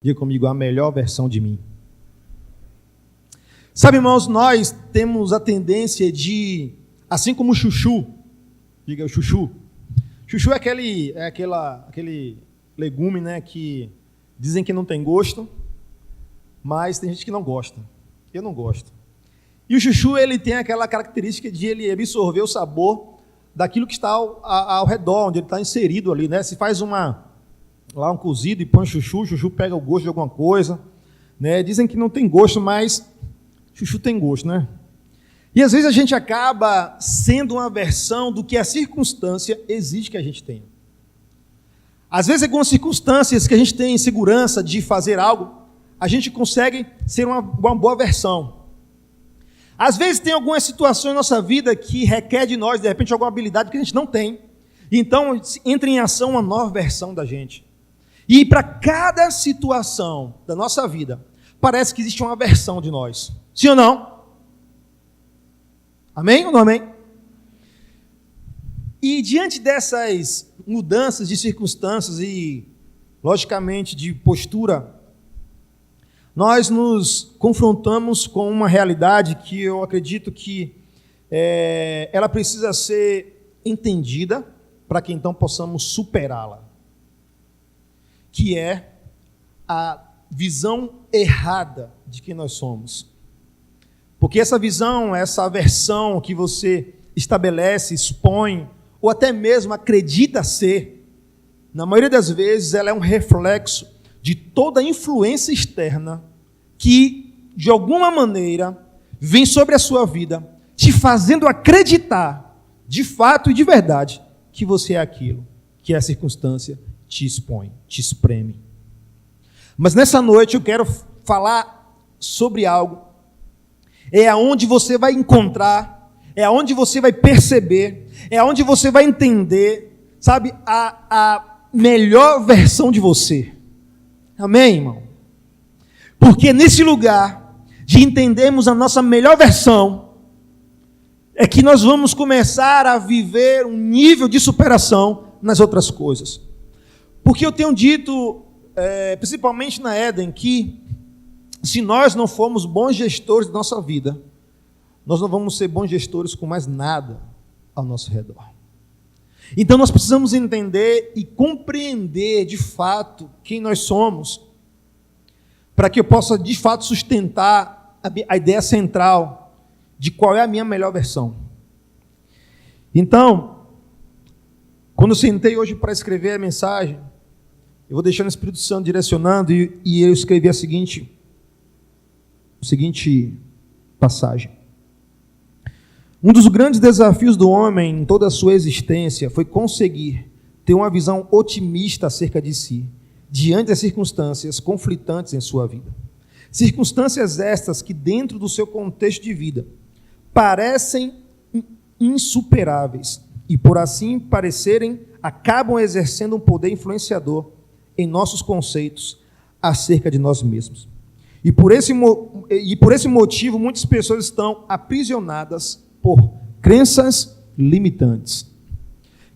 Diga comigo, a melhor versão de mim. Sabe, irmãos, nós temos a tendência de, assim como o chuchu, diga o chuchu. Chuchu é aquele legume, né, que dizem que não tem gosto, mas tem gente que não gosta. Eu não gosto. E o chuchu, ele tem aquela característica de ele absorver o sabor daquilo que está ao redor, onde ele está inserido ali, né? Se faz um cozido e põe chuchu, o chuchu pega o gosto de alguma coisa, né? Dizem que não tem gosto, mas chuchu tem gosto, né? E às vezes a gente acaba sendo uma versão do que a circunstância exige que a gente tenha. Às vezes, algumas circunstâncias que a gente tem segurança de fazer algo, a gente consegue ser uma boa versão. Às vezes tem algumas situações na nossa vida que requer de nós, de repente, alguma habilidade que a gente não tem. Então, entra em ação uma nova versão da gente. E para cada situação da nossa vida, parece que existe uma versão de nós. Sim ou não? Amém ou não amém? E diante dessas mudanças de circunstâncias e, logicamente, de postura, nós nos confrontamos com uma realidade que eu acredito que ela precisa ser entendida para que então possamos superá-la, que é a visão errada de quem nós somos. Porque essa visão, essa versão que você estabelece, expõe, ou até mesmo acredita ser, na maioria das vezes ela é um reflexo de toda a influência externa que, de alguma maneira, vem sobre a sua vida, te fazendo acreditar, de fato e de verdade, que você é aquilo, que a circunstância te expõe, te espreme. Mas nessa noite eu quero falar sobre algo, é aonde você vai encontrar, é aonde você vai perceber, é aonde você vai entender, sabe, a melhor versão de você. Amém, irmão? Porque nesse lugar de entendermos a nossa melhor versão, é que nós vamos começar a viver um nível de superação nas outras coisas. Porque eu tenho dito, principalmente na Éden, que se nós não formos bons gestores da nossa vida, nós não vamos ser bons gestores com mais nada ao nosso redor. Então nós precisamos entender e compreender de fato quem nós somos, para que eu possa de fato sustentar a ideia central de qual é a minha melhor versão. Então, quando eu sentei hoje para escrever a mensagem, eu vou deixando o Espírito Santo direcionando e eu escrevi a seguinte passagem. Um dos grandes desafios do homem em toda a sua existência foi conseguir ter uma visão otimista acerca de si, diante das circunstâncias conflitantes em sua vida. Circunstâncias estas que, dentro do seu contexto de vida, parecem insuperáveis e, por assim parecerem, acabam exercendo um poder influenciador em nossos conceitos acerca de nós mesmos. E por esse motivo, muitas pessoas estão aprisionadas por crenças limitantes,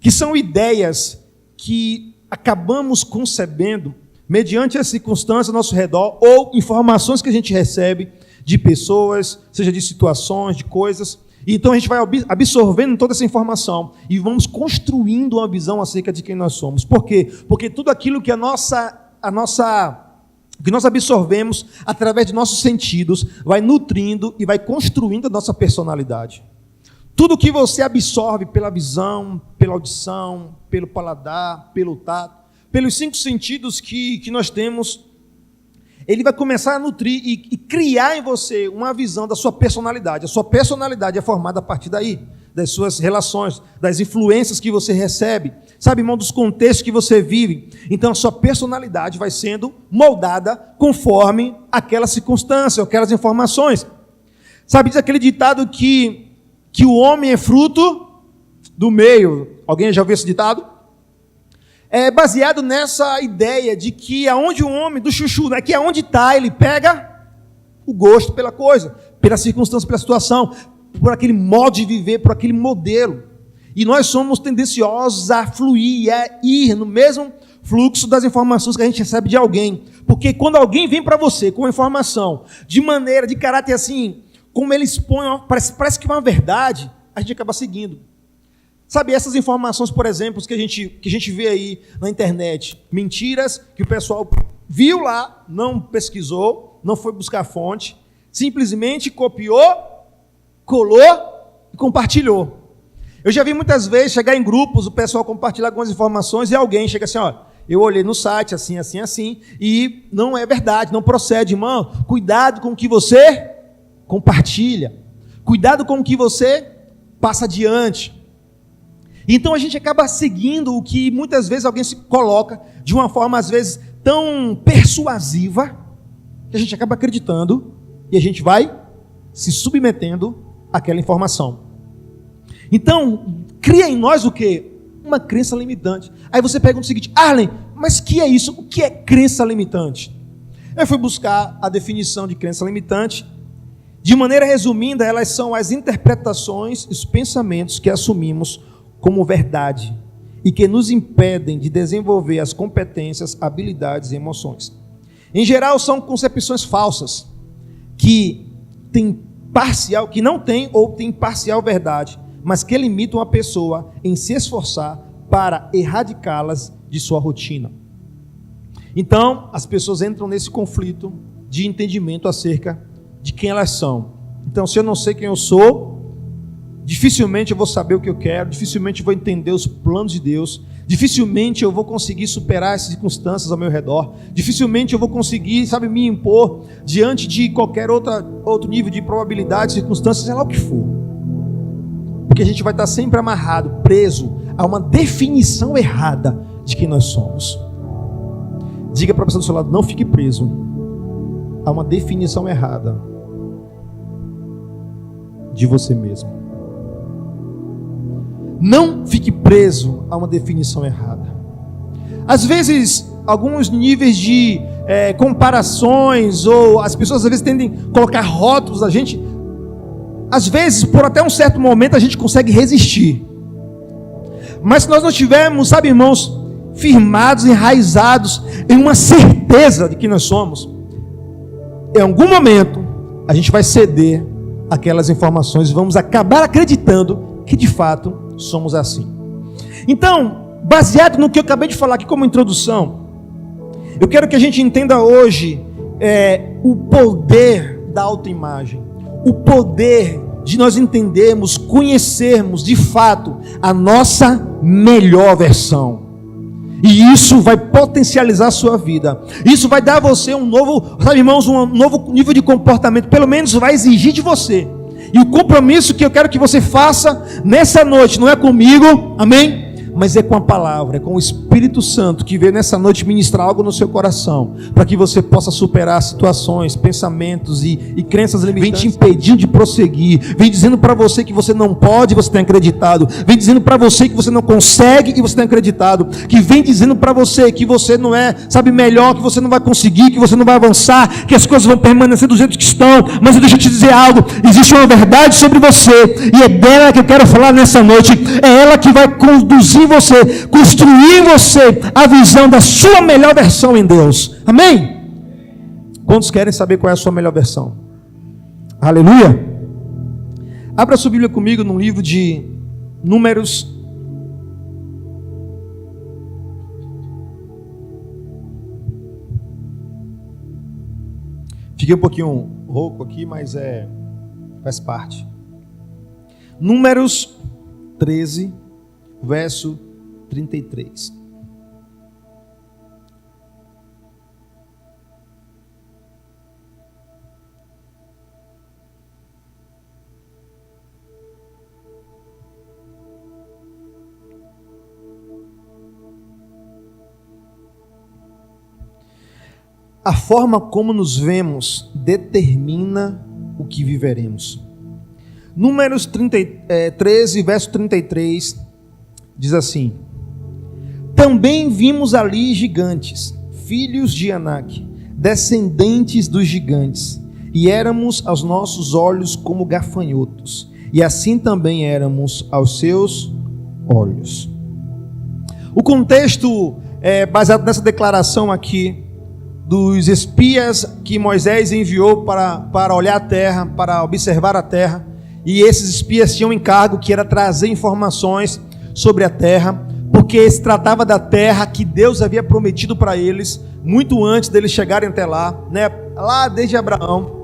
que são ideias que acabamos concebendo mediante as circunstâncias ao nosso redor ou informações que a gente recebe de pessoas, seja de situações, de coisas. E então a gente vai absorvendo toda essa informação e vamos construindo uma visão acerca de quem nós somos. Por quê? Porque tudo aquilo que que nós absorvemos através de nossos sentidos vai nutrindo e vai construindo a nossa personalidade. Tudo que você absorve pela visão, pela audição, pelo paladar, pelo tato, pelos 5 sentidos que nós temos, ele vai começar a nutrir e criar em você uma visão da sua personalidade. A sua personalidade é formada a partir daí, das suas relações, das influências que você recebe, sabe, irmão, dos contextos que você vive. Então a sua personalidade vai sendo moldada conforme aquela circunstância, aquelas informações. Sabe, diz aquele ditado que o homem é fruto do meio. Alguém já ouviu esse ditado? É baseado nessa ideia de que aonde o homem, do chuchu, né, que aonde está, ele pega o gosto pela coisa, pela circunstância, pela situação, por aquele modo de viver, por aquele modelo. E nós somos tendenciosos a fluir, a ir no mesmo fluxo das informações que a gente recebe de alguém. Porque quando alguém vem para você com informação de maneira, de caráter assim, como ele expõe, parece que é uma verdade, a gente acaba seguindo. Sabe, essas informações, por exemplo, que a gente vê aí na internet, mentiras que o pessoal viu lá, não pesquisou, não foi buscar fonte, simplesmente copiou, colou e compartilhou. Eu já vi muitas vezes chegar em grupos, o pessoal compartilhar algumas informações e alguém chega assim, ó, eu olhei no site assim, assim, assim, e não é verdade, não procede, irmão. Cuidado com o que você compartilha. Cuidado com o que você passa adiante. Então a gente acaba seguindo o que muitas vezes alguém se coloca de uma forma, às vezes, tão persuasiva, que a gente acaba acreditando e a gente vai se submetendo àquela informação. Então, cria em nós o quê? Uma crença limitante. Aí você pergunta o seguinte, Arlen, mas que é isso? O que é crença limitante? Eu fui buscar a definição de crença limitante. De maneira resumida, elas são as interpretações e os pensamentos que assumimos como verdade e que nos impedem de desenvolver as competências, habilidades e emoções. Em geral, são concepções falsas que não têm ou têm parcial verdade, mas que limitam a pessoa em se esforçar para erradicá-las de sua rotina. Então, as pessoas entram nesse conflito de entendimento acerca de quem elas são. Então, se eu não sei quem eu sou, dificilmente eu vou saber o que eu quero, dificilmente eu vou entender os planos de Deus, dificilmente eu vou conseguir superar as circunstâncias ao meu redor, dificilmente eu vou conseguir, me impor diante de qualquer outro nível de probabilidade, circunstâncias, sei lá o que for. Porque a gente vai estar sempre amarrado, preso a uma definição errada de quem nós somos. Diga para a pessoa do seu lado, não fique preso a uma definição errada de você mesmo. Não fique preso a uma definição errada. Às vezes, alguns níveis de comparações, ou as pessoas às vezes tendem a colocar rótulos a gente. Às vezes, por até um certo momento, a gente consegue resistir. Mas se nós não estivermos, irmãos, firmados, enraizados em uma certeza de que nós somos, em algum momento, a gente vai ceder aquelas informações e vamos acabar acreditando que de fato somos assim. Então, baseado no que eu acabei de falar aqui como introdução, eu quero que a gente entenda hoje o poder da autoimagem. O poder de nós entendermos, conhecermos de fato a nossa melhor versão. E isso vai potencializar a sua vida. Isso vai dar a você um novo nível de comportamento. Pelo menos vai exigir de você. E o compromisso que eu quero que você faça nessa noite, não é comigo, amém? Mas é com a palavra, é com o Espírito Santo que veio nessa noite ministrar algo no seu coração, para que você possa superar situações, pensamentos e crenças limitantes. Vem te impedindo de prosseguir, vem dizendo para você que você não pode e você tem acreditado, vem dizendo para você que você não consegue e você tem acreditado, que vem dizendo para você que você não é, melhor, que você não vai conseguir, que você não vai avançar, que as coisas vão permanecer do jeito que estão. Mas deixa eu te dizer algo, existe uma verdade sobre você, e é dela que eu quero falar nessa noite. É ela que vai conduzir você, construir em você a visão da sua melhor versão em Deus. Amém? Quantos querem saber qual é a sua melhor versão? Aleluia! Abra sua Bíblia comigo no livro de Números. Fiquei um pouquinho rouco aqui, mas faz parte. Números 13, verso 33. A forma como nos vemos determina o que viveremos. Números 13, verso 33, diz assim: também vimos ali gigantes, filhos de Anak, descendentes dos gigantes, e éramos aos nossos olhos como gafanhotos, e assim também éramos aos seus olhos. O contexto baseado nessa declaração aqui dos espias que Moisés enviou para olhar a terra, para observar a terra, e esses espias tinham um encargo que era trazer informações sobre a terra, porque se tratava da terra que Deus havia prometido para eles, muito antes deles chegarem até lá, né? Lá desde Abraão.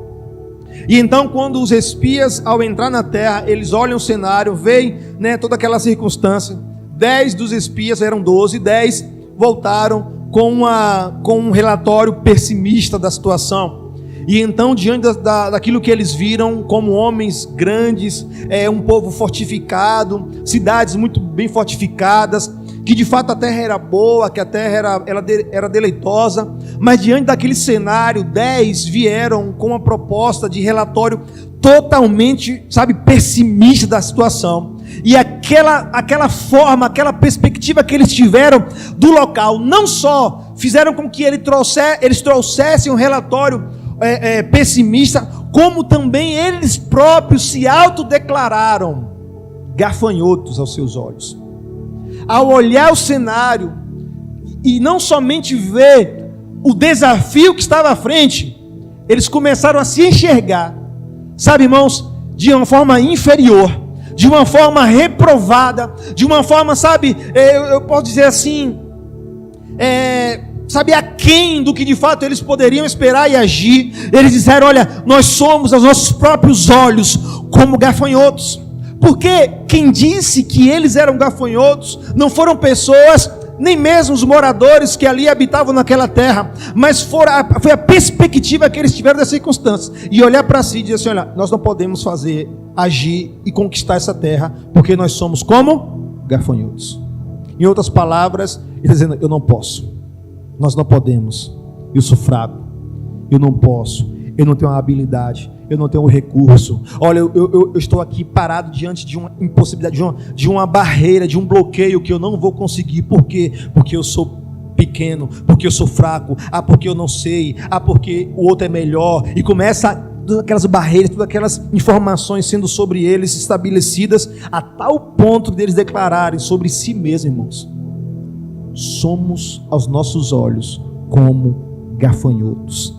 E então, quando os espias, ao entrar na terra, eles olham o cenário, veem, né, toda aquela circunstância. 10 dos espias, eram 12, 10 voltaram com um relatório pessimista da situação. E então, diante daquilo que eles viram como homens grandes, um povo fortificado, cidades muito bem fortificadas, que de fato a terra era boa, que a terra era deleitosa, mas diante daquele cenário, 10 vieram com uma proposta de relatório totalmente, pessimista da situação. E aquela forma, aquela perspectiva que eles tiveram do local, não só fizeram com que eles trouxessem um relatório pessimista, como também eles próprios se autodeclararam gafanhotos aos seus olhos. Ao olhar o cenário e não somente ver o desafio que estava à frente, eles começaram a se enxergar, irmãos, de uma forma inferior, de uma forma reprovada, de uma forma, eu posso dizer assim, aquém do que de fato eles poderiam esperar e agir. Eles disseram: olha, nós somos aos nossos próprios olhos como gafanhotos. Porque quem disse que eles eram gafanhotos não foram pessoas, nem mesmo os moradores que ali habitavam naquela terra, mas foi a perspectiva que eles tiveram das circunstâncias, e olhar para si e dizer assim: olha, nós não podemos agir e conquistar essa terra, porque nós somos como gafanhotos. Em outras palavras, ele está dizendo: eu não posso, nós não podemos, eu sou fraco, eu não posso, eu não tenho a habilidade, eu não tenho o recurso. Olha, eu estou aqui parado diante de uma impossibilidade, de uma barreira, de um bloqueio que eu não vou conseguir. Por quê? Porque eu sou pequeno, porque eu sou fraco, porque eu não sei, porque o outro é melhor. E começa todas aquelas barreiras, todas aquelas informações sendo sobre eles estabelecidas, a tal ponto deles declararem sobre si mesmos: irmãos, somos aos nossos olhos como gafanhotos.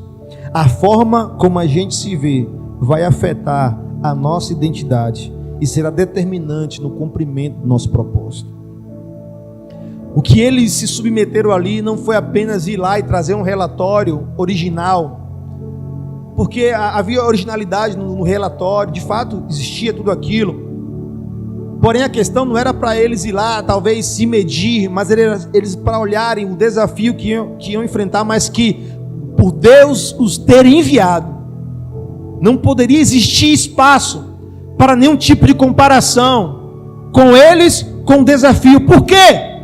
A forma como a gente se vê vai afetar a nossa identidade e será determinante no cumprimento do nosso propósito. O que eles se submeteram ali não foi apenas ir lá e trazer um relatório original, porque havia originalidade no relatório, de fato existia tudo aquilo. Porém, a questão não era para eles ir lá, talvez se medir, mas eles para olharem o desafio que iam enfrentar, mas que por Deus os ter enviado, não poderia existir espaço para nenhum tipo de comparação com eles, com o desafio. Por quê?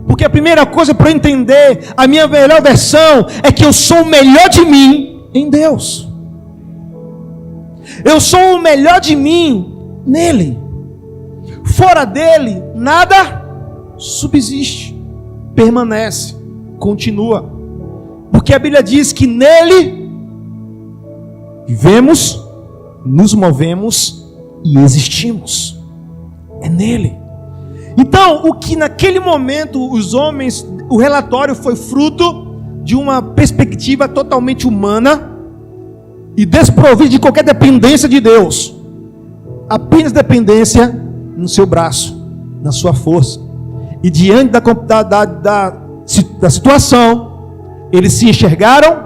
Porque a primeira coisa para eu entender a minha melhor versão é que eu sou o melhor de mim em Deus. Eu sou o melhor de mim nele. Fora dele, nada subsiste, permanece, continua. Porque a Bíblia diz que nele vivemos, nos movemos e existimos. É nele. Então, o que naquele momento o relatório foi fruto de uma perspectiva totalmente humana e desprovido de qualquer dependência de Deus. Apenas dependência no seu braço, na sua força. E diante da situação, eles se enxergaram,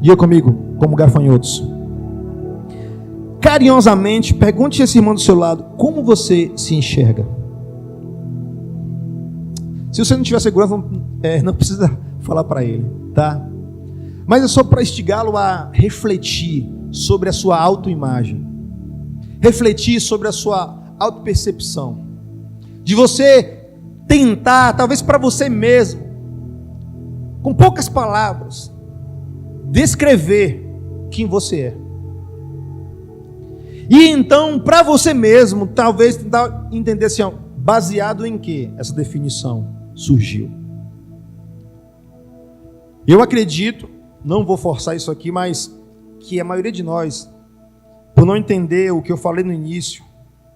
diga comigo, como gafanhotos. Carinhosamente, pergunte a esse irmão do seu lado: como você se enxerga? Se você não tiver segurança, não precisa falar para ele, tá? Mas é só para instigá-lo a refletir sobre a sua autoimagem, refletir sobre a sua autopercepção, de você tentar, talvez para você mesmo, com poucas palavras, descrever quem você é. E então, para você mesmo, talvez tentar entender assim, baseado em que essa definição surgiu. Eu acredito, não vou forçar isso aqui, mas que a maioria de nós, por não entender o que eu falei no início,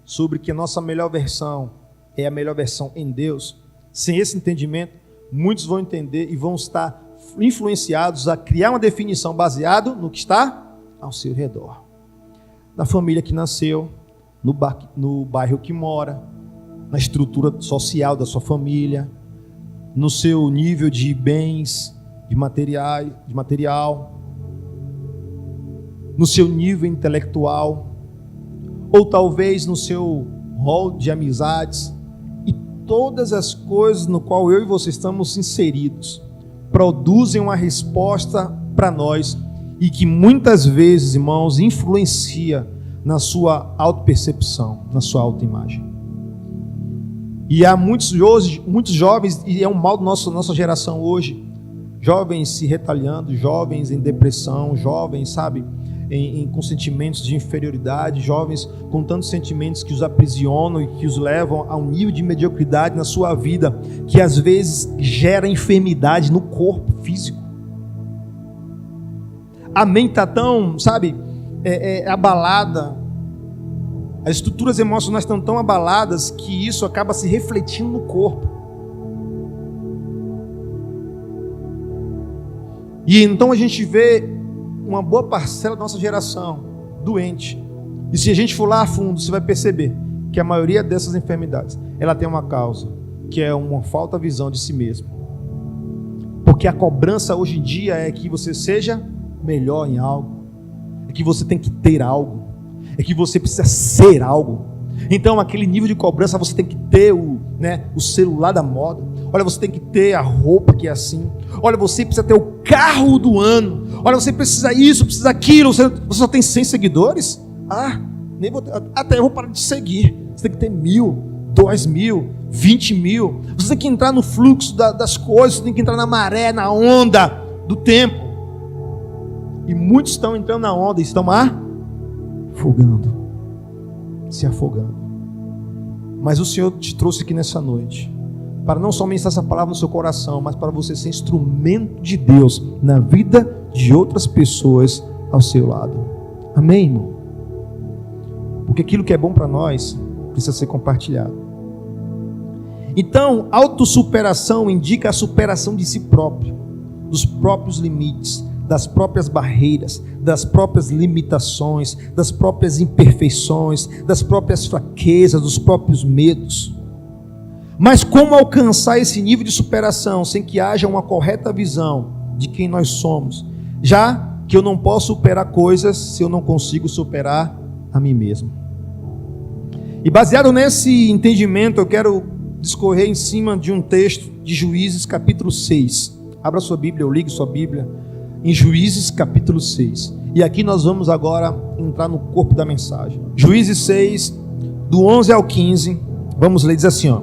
sobre que a nossa melhor versão é a melhor versão em Deus, sem esse entendimento, muitos vão entender e vão estar influenciados a criar uma definição baseada no que está ao seu redor. Na família que nasceu, no bairro que mora, na estrutura social da sua família, no seu nível de bens, de material, no seu nível intelectual, ou talvez no seu rol de amizades, e todas as coisas no qual eu e você estamos inseridos produzem uma resposta para nós e que muitas vezes, irmãos, influencia na sua autopercepção, na sua autoimagem. E há muitos jovens, e é um mal da nossa geração hoje, jovens se retalhando, jovens em depressão, jovens, sabe, com sentimentos de inferioridade, jovens com tantos sentimentos que os aprisionam e que os levam a um nível de mediocridade na sua vida, que às vezes gera enfermidade no corpo físico. A mente está tão, sabe, abalada, as estruturas emocionais estão tão abaladas que isso acaba se refletindo no corpo. E então a gente vê uma boa parcela da nossa geração doente. E se a gente for lá a fundo, você vai perceber que a maioria dessas enfermidades, ela tem uma causa, que é uma falta de visão de si mesmo. Porque a cobrança hoje em dia é que você seja melhor em algo, é que você tem que ter algo, é que você precisa ser algo. Então aquele nível de cobrança, você tem que ter o celular da moda, olha, você tem que ter a roupa que é assim, olha, você precisa ter o carro do ano, olha, você precisa isso, precisa aquilo, você só tem 100 seguidores? Até eu vou parar de seguir. Você tem que ter 1.000, 2.000, 20.000, você tem que entrar no fluxo das coisas, você tem que entrar na maré, na onda do tempo. E muitos estão entrando na onda e estão se afogando. Mas o Senhor te trouxe aqui nessa noite para não só ministrar essa palavra no seu coração, mas para você ser instrumento de Deus na vida de outras pessoas ao seu lado. Amém, irmão? Porque aquilo que é bom para nós precisa ser compartilhado. Então, autossuperação indica a superação de si próprio, dos próprios limites, das próprias barreiras, das próprias limitações, das próprias imperfeições, das próprias fraquezas, dos próprios medos. Mas como alcançar esse nível de superação sem que haja uma correta visão de quem nós somos, já que eu não posso superar coisas se eu não consigo superar a mim mesmo? E baseado nesse entendimento, eu quero discorrer em cima de um texto de Juízes capítulo 6. Abra sua Bíblia, ou ligue sua Bíblia em Juízes capítulo 6. E aqui nós vamos agora entrar no corpo da mensagem. Juízes 6, do 11 ao 15, vamos ler, diz assim, ó: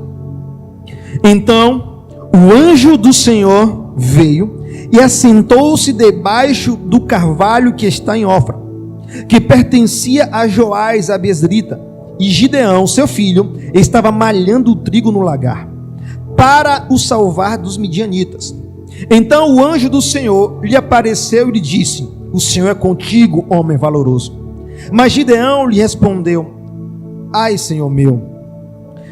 Então o anjo do Senhor veio e assentou-se debaixo do carvalho que está em Ofra, que pertencia a Joás a Besrita, e Gideão, seu filho, estava malhando o trigo no lagar, para o salvar dos midianitas. Então o anjo do Senhor lhe apareceu e lhe disse: O Senhor é contigo, homem valoroso. Mas Gideão lhe respondeu: Ai, Senhor meu,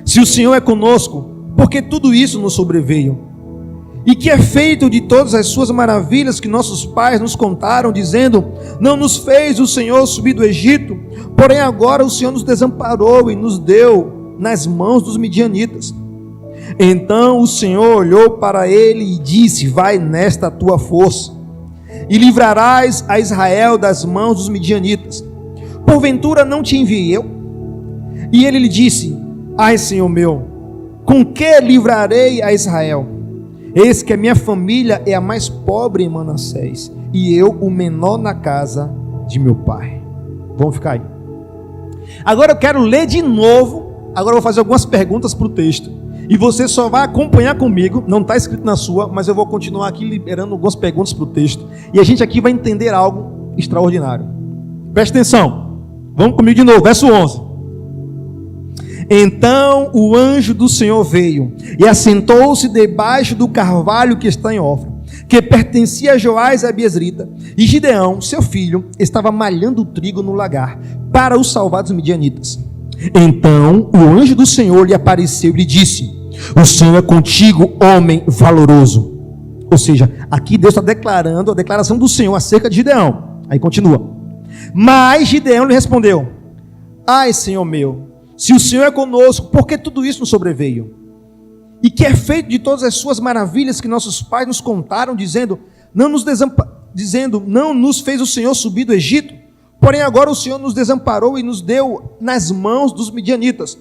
se o Senhor é conosco, por que tudo isso nos sobreveio? E que é feito de todas as suas maravilhas que nossos pais nos contaram, dizendo: Não nos fez o Senhor subir do Egito, porém agora o Senhor nos desamparou e nos deu nas mãos dos midianitas. Então o Senhor olhou para ele e disse: Vai nesta a tua força, e livrarás a Israel das mãos dos midianitas. Porventura não te enviei eu? E ele lhe disse: Ai, Senhor meu, com que livrarei a Israel? Eis que a minha família é a mais pobre em Manassés, e eu o menor na casa de meu pai. Vamos ficar aí. Agora eu quero ler de novo. Agora eu vou fazer algumas perguntas para o texto, e você só vai acompanhar comigo. Não está escrito na sua, mas eu vou continuar aqui liberando algumas perguntas para o texto, e a gente aqui vai entender algo extraordinário. Preste atenção, vamos comigo de novo, verso 11. Então o anjo do Senhor veio e assentou-se debaixo do carvalho que está em Ofra, que pertencia a Joás a Besrita, e Gideão, seu filho, estava malhando o trigo no lagar, para o salvar dos midianitas. Então o anjo do Senhor lhe apareceu e lhe disse: O Senhor é contigo, homem valoroso. Ou seja, aqui Deus está declarando a declaração do Senhor acerca de Gideão. Aí continua. Mas Gideão lhe respondeu: ai, Senhor meu, se o Senhor é conosco, por que tudo isso nos sobreveio? E que é feito de todas as suas maravilhas que nossos pais nos contaram, dizendo, não nos fez o Senhor subir do Egito? Porém agora o Senhor nos desamparou e nos deu nas mãos dos midianitas.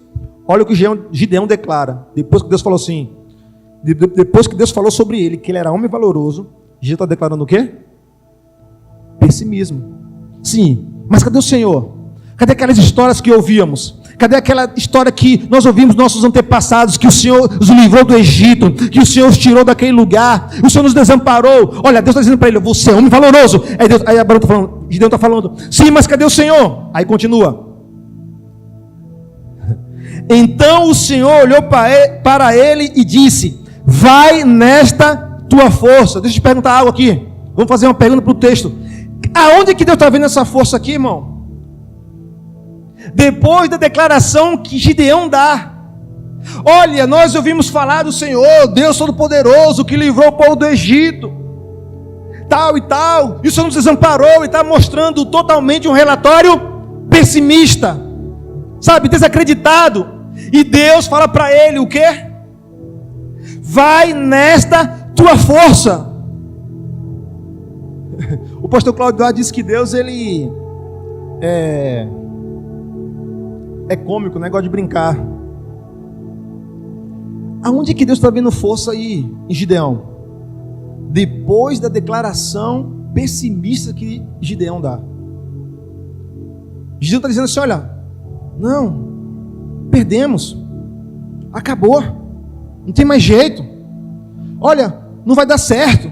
Olha o que Gideão declara, depois que Deus falou assim, depois que Deus falou sobre ele, que ele era homem valoroso, Gideão está declarando o quê? Pessimismo. Sim, mas cadê o Senhor? Cadê aquelas histórias que ouvíamos? Cadê aquela história que nós ouvimos dos nossos antepassados, que o Senhor os livrou do Egito, que o Senhor os tirou daquele lugar, o Senhor nos desamparou? Olha, Deus está dizendo para ele, você é homem valoroso. Aí Gideão está falando, sim, mas cadê o Senhor? Aí continua. Então o Senhor olhou para ele e disse, vai nesta tua força. Deixa eu te perguntar algo aqui. Vamos fazer uma pergunta para o texto. Aonde que Deus está vendo essa força aqui, irmão? Depois da declaração que Gideão dá. Olha, nós ouvimos falar do Senhor, Deus Todo-Poderoso, que livrou o povo do Egito, tal e tal, e o Senhor nos desamparou, e está mostrando totalmente um relatório pessimista, sabe, desacreditado. E Deus fala para ele o quê? Vai nesta tua força. O pastor Cláudio Duarte disse que Deus, ele é cômico, né? Gosta de brincar. Aonde é que Deus está vendo força aí em Gideão? Depois da declaração pessimista que Gideão dá. Gideão está dizendo assim, olha, não, perdemos, acabou, não tem mais jeito, olha, não vai dar certo.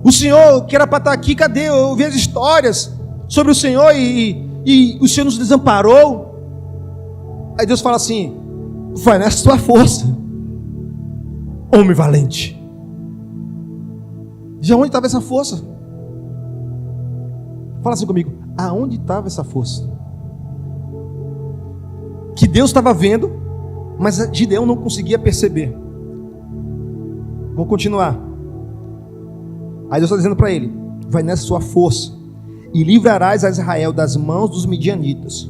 O Senhor que era para estar aqui, cadê? Eu ouvi as histórias sobre o Senhor e o Senhor nos desamparou. Aí Deus fala assim, vai nessa tua força, homem valente. De onde estava essa força? Fala assim comigo, aonde estava essa força? Que Deus estava vendo, mas Gideão não conseguia perceber. Vou continuar. Aí Deus está dizendo para ele, vai nessa sua força, e livrarás a Israel das mãos dos midianitas.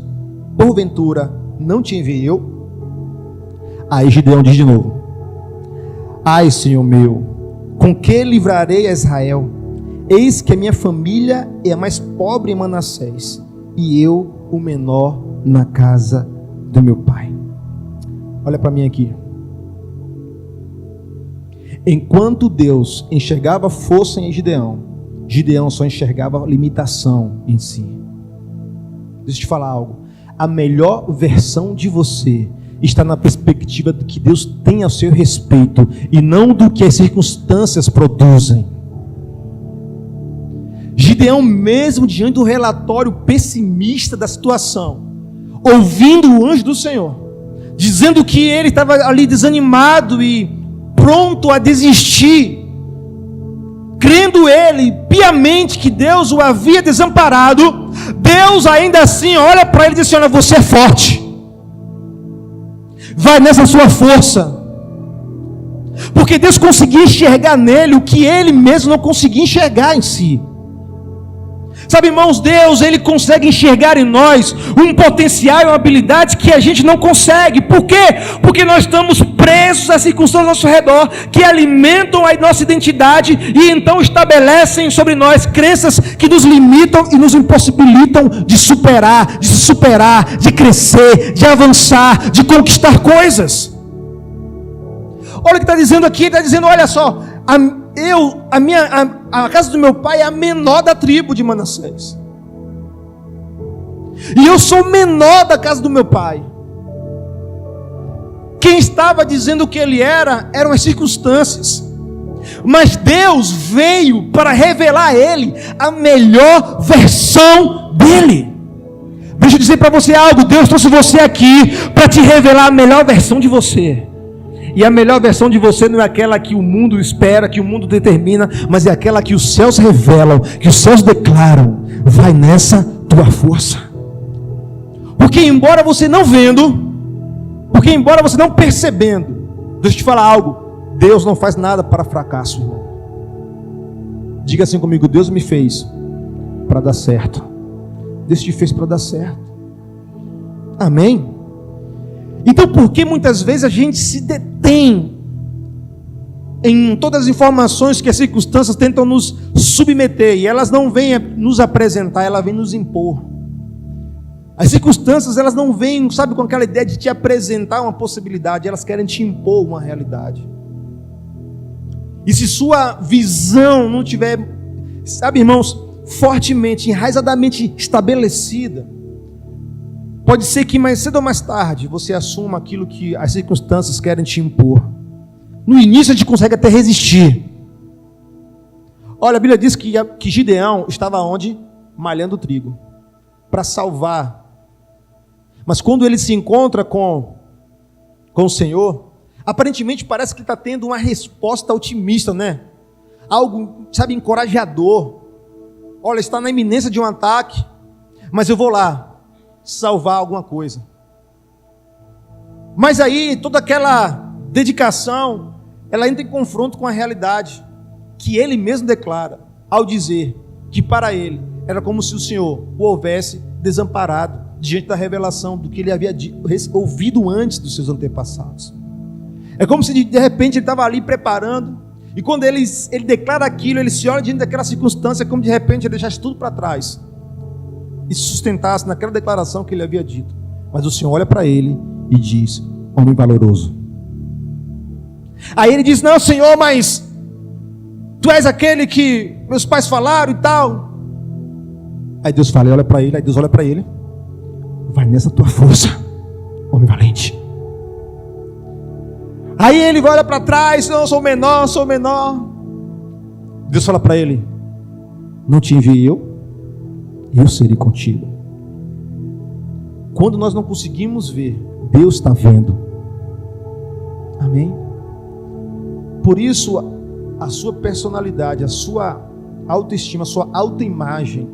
Porventura não te enviei eu? Aí Gideão diz de novo, ai, Senhor meu, com que livrarei a Israel? Eis que a minha família é a mais pobre em Manassés, e eu o menor na casa do meu pai. Olha para mim aqui. Enquanto Deus enxergava força em Gideão, Gideão só enxergava limitação em si. Deixa eu te falar algo. A melhor versão de você está na perspectiva do que Deus tem a seu respeito e não do que as circunstâncias produzem. Gideão, mesmo diante do relatório pessimista da situação, ouvindo o anjo do Senhor, dizendo que ele estava ali desanimado e pronto a desistir, crendo ele piamente que Deus o havia desamparado, Deus ainda assim olha para ele e diz assim, olha, você é forte, vai nessa sua força, porque Deus conseguia enxergar nele o que ele mesmo não conseguia enxergar em si. Sabe, irmãos, Deus, Ele consegue enxergar em nós um potencial e uma habilidade que a gente não consegue. Por quê? Porque nós estamos presos às circunstâncias ao nosso redor, que alimentam a nossa identidade e então estabelecem sobre nós crenças que nos limitam e nos impossibilitam de superar, de se superar, de crescer, de avançar, de conquistar coisas. Olha o que está dizendo aqui, está dizendo, olha só, a casa do meu pai é a menor da tribo de Manassés, e eu sou o menor da casa do meu pai. Quem estava dizendo que ele eram as circunstâncias, mas Deus veio para revelar a ele a melhor versão dele. Deixa eu dizer para você algo, Deus trouxe você aqui para te revelar a melhor versão de você. E a melhor versão de você não é aquela que o mundo espera, que o mundo determina, mas é aquela que os céus revelam, que os céus declaram. Vai nessa tua força. Porque embora você não vendo, porque embora você não percebendo, deixa eu te falar algo, Deus não faz nada para fracasso, irmão. Diga assim comigo: Deus me fez para dar certo. Deus te fez para dar certo. Amém? Então, por que muitas vezes a gente se detém em todas as informações que as circunstâncias tentam nos submeter, e elas não vêm nos apresentar, elas vêm nos impor. As circunstâncias, elas não vêm, sabe, com aquela ideia de te apresentar uma possibilidade, elas querem te impor uma realidade. E se sua visão não tiver, sabe, irmãos, fortemente, enraizadamente estabelecida, pode ser que mais cedo ou mais tarde você assuma aquilo que as circunstâncias querem te impor. No início a gente consegue até resistir. Olha, a Bíblia diz que Gideão estava onde? Malhando trigo, para salvar. Mas quando ele se encontra com o Senhor, aparentemente parece que está tendo uma resposta otimista, né? Algo, sabe, encorajador. Olha, está na iminência de um ataque, mas eu vou lá salvar alguma coisa. Mas aí toda aquela dedicação, ela entra em confronto com a realidade que ele mesmo declara, ao dizer que para ele era como se o Senhor o houvesse desamparado diante da revelação do que ele havia ouvido antes dos seus antepassados. É como se de repente ele estava ali preparando, e quando ele declara aquilo, ele se olha diante daquela circunstância, como de repente ele deixasse tudo para trás e se sustentasse naquela declaração que ele havia dito. Mas o Senhor olha para ele e diz: homem valoroso. Aí ele diz: não, Senhor, mas tu és aquele que meus pais falaram e tal. Aí Deus fala, olha para ele, aí Deus olha para ele: vai nessa tua força, homem valente. Aí ele olha para trás: não, sou menor, sou menor. Deus fala para ele: não te enviei eu serei contigo. Quando nós não conseguimos ver, Deus está vendo. Amém? Por isso, a sua personalidade, a sua autoestima, a sua autoimagem,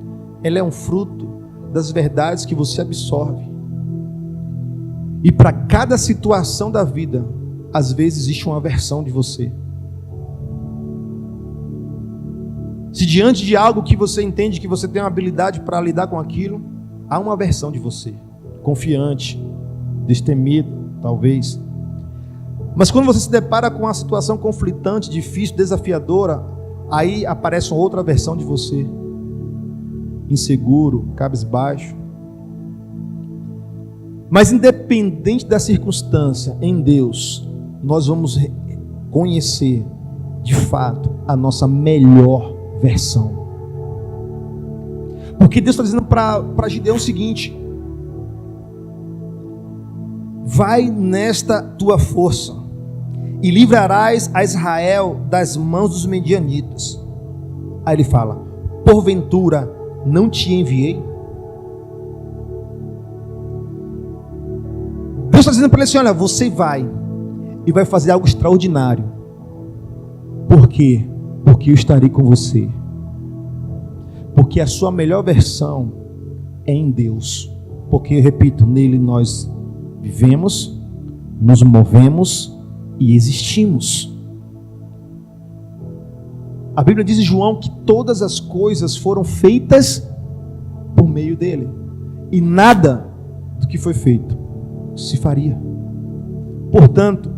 ela é um fruto das verdades que você absorve. E para cada situação da vida, às vezes existe uma versão de você. Se diante de algo que você entende que você tem uma habilidade para lidar com aquilo, há uma versão de você, confiante, destemido, talvez. Mas quando você se depara com uma situação conflitante, difícil, desafiadora, aí aparece uma outra versão de você, inseguro, cabisbaixo. Mas independente da circunstância, em Deus, nós vamos conhecer de fato a nossa melhor versão. Porque Deus está dizendo para Gideão o seguinte: vai nesta tua força e livrarás a Israel das mãos dos medianitas. Aí ele fala: porventura não te enviei? Deus está dizendo para ele assim: olha, você vai e vai fazer algo extraordinário. Por quê? Porque eu estarei com você. Porque a sua melhor versão é em Deus. Porque, eu repito, nele nós vivemos, nos movemos e existimos. A Bíblia diz em João que todas as coisas foram feitas por meio dele, e nada do que foi feito se faria. Portanto,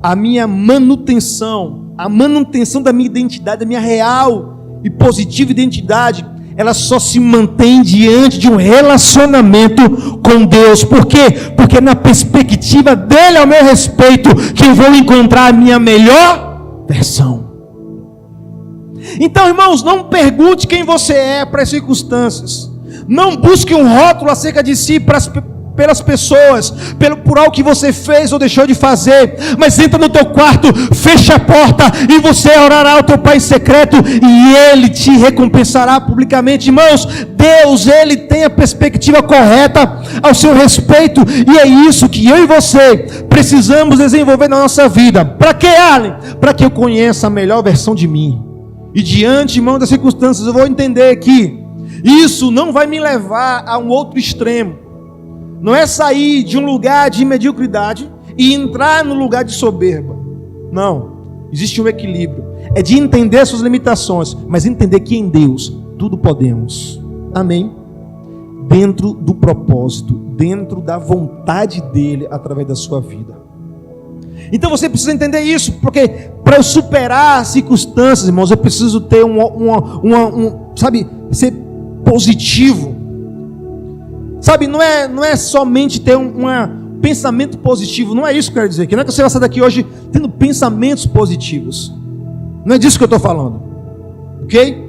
a minha manutenção, a manutenção da minha identidade, da minha real e positiva identidade, ela só se mantém diante de um relacionamento com Deus. Por quê? Porque na perspectiva dele ao meu respeito, que eu vou encontrar a minha melhor versão. Então, irmãos, não pergunte quem você é para as circunstâncias. Não busque um rótulo acerca de si pelas pessoas, por algo que você fez ou deixou de fazer. Mas entra no teu quarto, fecha a porta e você orará ao teu Pai em secreto e Ele te recompensará publicamente. Irmãos, Deus, Ele tem a perspectiva correta ao seu respeito, e é isso que eu e você precisamos desenvolver na nossa vida. Para quê, Allen? Para que eu conheça a melhor versão de mim, e diante, irmão, das circunstâncias, eu vou entender que isso não vai me levar a um outro extremo. Não é sair de um lugar de mediocridade e entrar no lugar de soberba. Não. Existe um equilíbrio. É de entender suas limitações, mas entender que em Deus tudo podemos. Amém? Dentro do propósito, dentro da vontade dele através da sua vida. Então você precisa entender isso, porque para eu superar as circunstâncias, irmãos, eu preciso ter sabe, ser positivo. Sabe, não é somente ter pensamento positivo, não é isso que eu quero dizer. Que não é que você vai sair daqui hoje tendo pensamentos positivos. Não é disso que eu estou falando. Ok?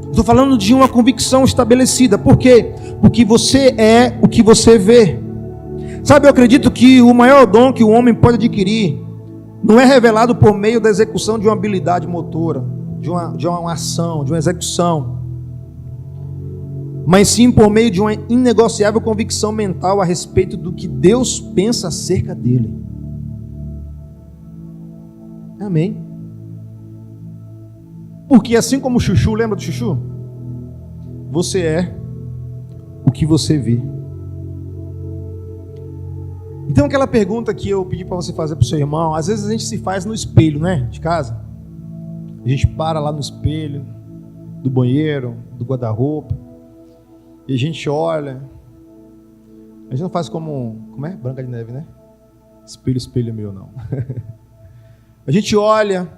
Estou falando de uma convicção estabelecida. Por quê? Porque você é o que você vê. Sabe, eu acredito que o maior dom que o homem pode adquirir não é revelado por meio da execução de uma habilidade motora, de uma ação, de uma execução, mas sim por meio de uma inegociável convicção mental a respeito do que Deus pensa acerca dele. Amém? Porque assim como o Chuchu, lembra do Chuchu? Você é o que você vê. Então aquela pergunta que eu pedi para você fazer para o seu irmão, às vezes a gente se faz no espelho, né? De casa. A gente para lá no espelho, do banheiro, do guarda-roupa, e a gente olha. A gente não faz como é? Branca de Neve, né? Espelho, espelho meu, não. A gente olha,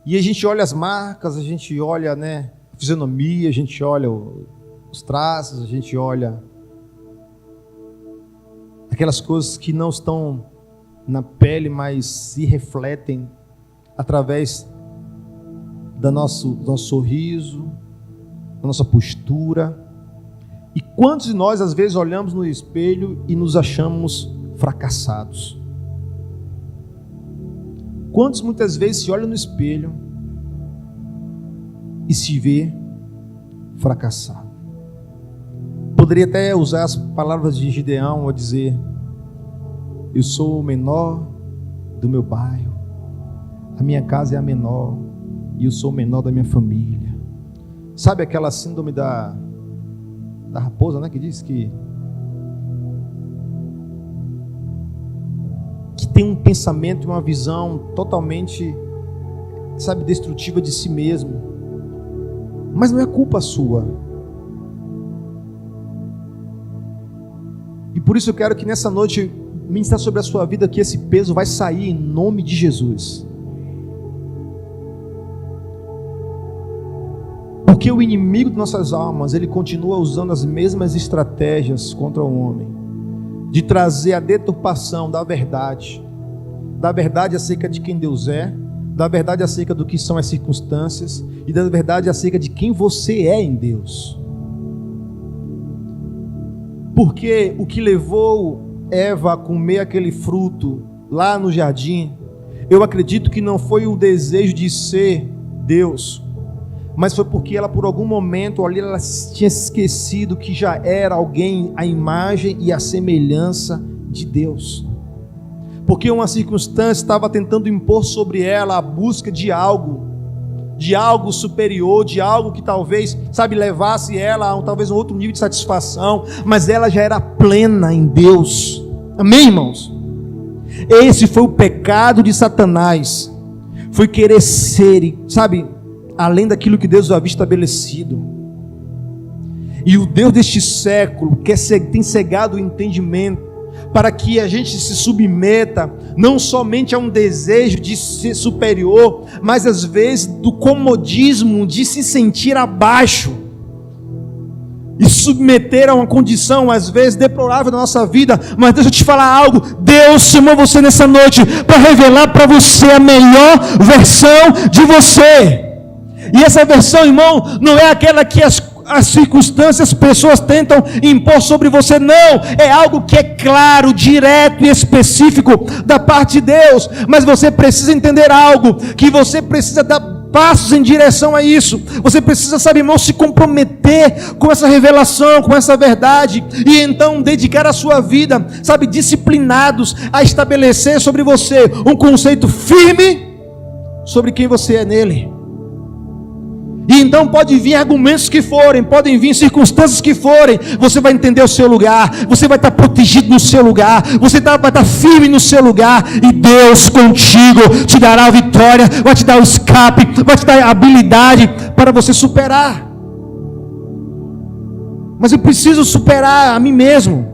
e a gente olha as marcas, a gente olha, né, a fisionomia, a gente olha os traços, a gente olha aquelas coisas que não estão na pele, mas se refletem através do nosso sorriso, da nossa postura. E quantos de nós às vezes olhamos no espelho e nos achamos fracassados? Quantos muitas vezes se olham no espelho e se vê fracassado? Poderia até usar as palavras de Gideão a dizer: eu sou o menor do meu bairro, a minha casa é a menor, e eu sou o menor da minha família. Sabe aquela síndrome da raposa, né? Que diz que tem um pensamento e uma visão totalmente, sabe, destrutiva de si mesmo. Mas não é culpa sua. E por isso eu quero que nessa noite ministrar sobre a sua vida que esse peso vai sair em nome de Jesus. Porque o inimigo de nossas almas, ele continua usando as mesmas estratégias contra o homem, de trazer a deturpação da verdade acerca de quem Deus é, da verdade acerca do que são as circunstâncias e da verdade acerca de quem você é em Deus. Porque o que levou Eva a comer aquele fruto lá no jardim, eu acredito que não foi o desejo de ser Deus, mas foi porque ela por algum momento ali ela tinha esquecido que já era alguém à imagem e à semelhança de Deus. Porque uma circunstância estava tentando impor sobre ela a busca de algo superior, de algo que talvez, sabe, levasse ela a talvez um outro nível de satisfação, mas ela já era plena em Deus. Amém, irmãos? Esse foi o pecado de Satanás, foi querer ser, sabe, além daquilo que Deus havia estabelecido. E o Deus deste século tem cegado o entendimento para que a gente se submeta não somente a um desejo de ser superior, mas às vezes do comodismo de se sentir abaixo e submeter a uma condição às vezes deplorável da nossa vida. Mas deixa eu te falar algo: Deus chamou você nessa noite para revelar para você a melhor versão de você. E essa versão, irmão, não é aquela que as circunstâncias, as pessoas tentam impor sobre você, não, é algo que é claro, direto e específico da parte de Deus. Mas você precisa entender algo, que você precisa dar passos em direção a isso. Você precisa, sabe, irmão, se comprometer com essa revelação, com essa verdade, e então dedicar a sua vida, sabe, disciplinados a estabelecer sobre você um conceito firme sobre quem você é nele. E então pode vir argumentos que forem, podem vir circunstâncias que forem, você vai entender o seu lugar, você vai estar protegido no seu lugar, você vai estar firme no seu lugar, e Deus contigo te dará a vitória, vai te dar o escape, vai te dar a habilidade para você superar. Mas eu preciso superar a mim mesmo,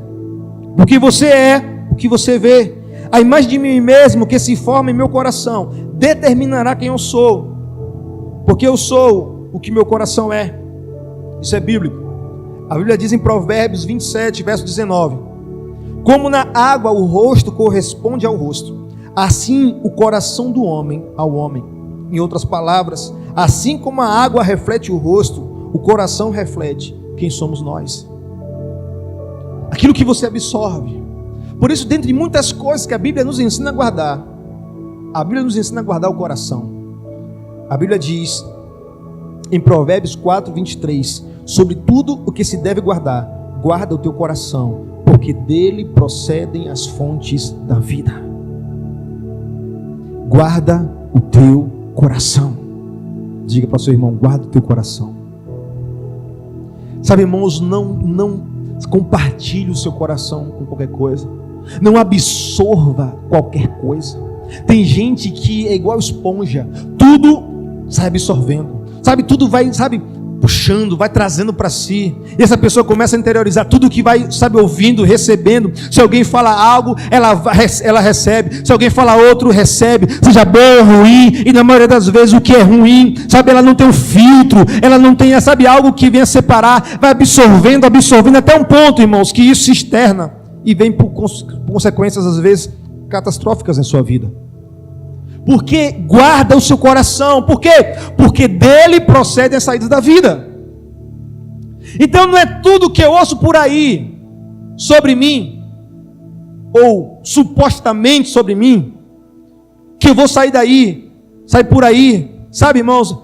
porque você é o que você vê. A imagem de mim mesmo que se forma em meu coração determinará quem eu sou, porque eu sou o que meu coração é. Isso é bíblico. A Bíblia diz em Provérbios 27, verso 19: como na água o rosto corresponde ao rosto, assim o coração do homem ao homem. Em outras palavras, assim como a água reflete o rosto, o coração reflete quem somos nós, aquilo que você absorve. Por isso, dentre muitas coisas que a Bíblia nos ensina a guardar, a Bíblia nos ensina a guardar o coração. A Bíblia diz em Provérbios 4, 23, sobre tudo o que se deve guardar, guarda o teu coração, porque dele procedem as fontes da vida. Guarda o teu coração. Diga para o seu irmão, guarda o teu coração. Sabe, irmãos, não compartilhe o seu coração com qualquer coisa. Não absorva qualquer coisa. Tem gente que é igual esponja, tudo sai absorvendo. Sabe, tudo vai, puxando, vai trazendo para si. E essa pessoa começa a interiorizar tudo que vai, ouvindo, recebendo. Se alguém fala algo, ela recebe. Se alguém fala outro, recebe. Seja bom ou ruim. E na maioria das vezes o que é ruim, ela não tem um filtro. Ela não tem, algo que venha separar. Vai absorvendo até um ponto, irmãos, que isso se externa. E vem por consequências, às vezes, catastróficas em sua vida. Porque guarda o seu coração. Por quê? Porque dele procedem as saídas da vida. Então não é tudo que eu ouço por aí sobre mim, ou supostamente sobre mim, que eu vou sair por aí, irmãos,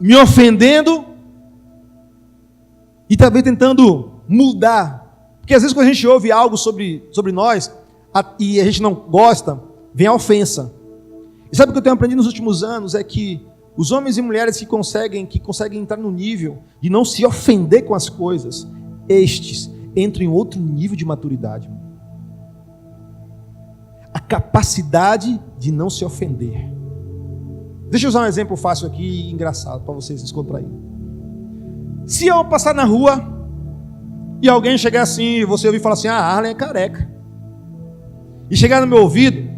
me ofendendo e talvez tentando mudar. Porque às vezes quando a gente ouve algo sobre nós e a gente não gosta, vem a ofensa. E sabe o que eu tenho aprendido nos últimos anos? É que os homens e mulheres que conseguem entrar no nível de não se ofender com as coisas, estes entram em outro nível de maturidade. A capacidade de não se ofender. Deixa eu usar um exemplo fácil aqui, engraçado, para vocês descontraírem. Se eu passar na rua e alguém chegar assim, e você ouvir falar assim, Arlen é careca, e chegar no meu ouvido,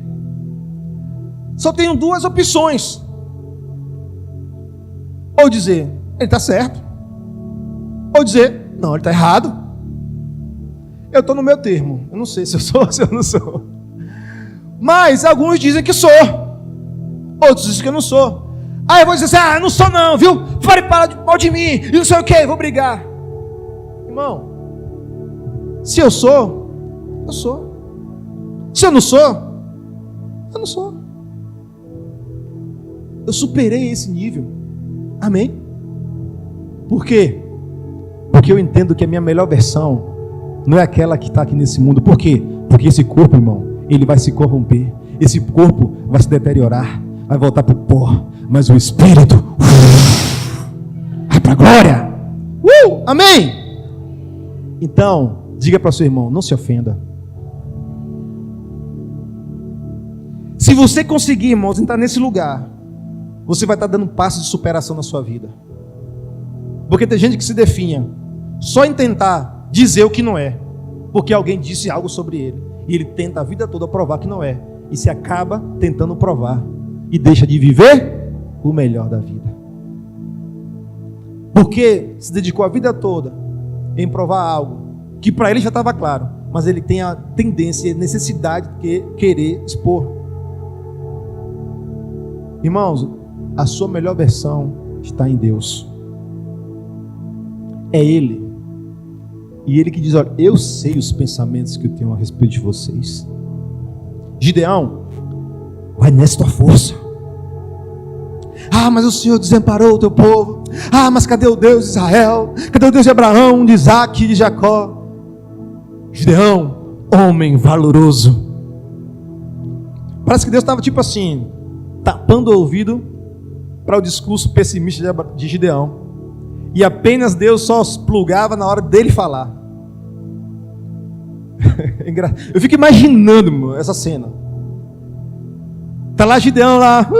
só tenho duas opções: ou dizer, ele está certo, ou dizer, não, ele está errado. Eu estou no meu termo, eu não sei se eu sou ou se eu não sou, mas alguns dizem que sou, outros dizem que eu não sou. Aí eu vou dizer assim, não sou não, viu? Pare para de mal de mim, e não sei o que, vou brigar. Irmão, se eu sou, eu sou. Se eu não sou, eu não sou. Eu superei esse nível. Amém? Por quê? Porque eu entendo que a minha melhor versão não é aquela que está aqui nesse mundo. Por quê? Porque esse corpo, irmão, ele vai se corromper. Esse corpo vai se deteriorar, vai voltar para o pó. Mas o Espírito vai para a glória. Amém? Então, diga para o seu irmão, não se ofenda. Se você conseguir, irmãos, entrar nesse lugar, você vai estar dando passos de superação na sua vida. Porque tem gente que se definha só em tentar dizer o que não é, porque alguém disse algo sobre ele, e ele tenta a vida toda provar que não é, e se acaba tentando provar, e deixa de viver o melhor da vida, porque se dedicou a vida toda em provar algo que para ele já estava claro, mas ele tem a tendência e necessidade de querer expor. Irmãos, a sua melhor versão está em Deus. É Ele. E Ele que diz, olha, eu sei os pensamentos que eu tenho a respeito de vocês. Gideão, vai nessa tua força. Mas o Senhor desamparou o teu povo. Mas cadê o Deus de Israel? Cadê o Deus de Abraão, de Isaac e de Jacó? Gideão, homem valoroso. Parece que Deus estava tipo assim, tapando o ouvido para o discurso pessimista de Gideão. E apenas Deus só plugava na hora dele falar. Eu fico imaginando essa cena. Tá lá Gideão lá,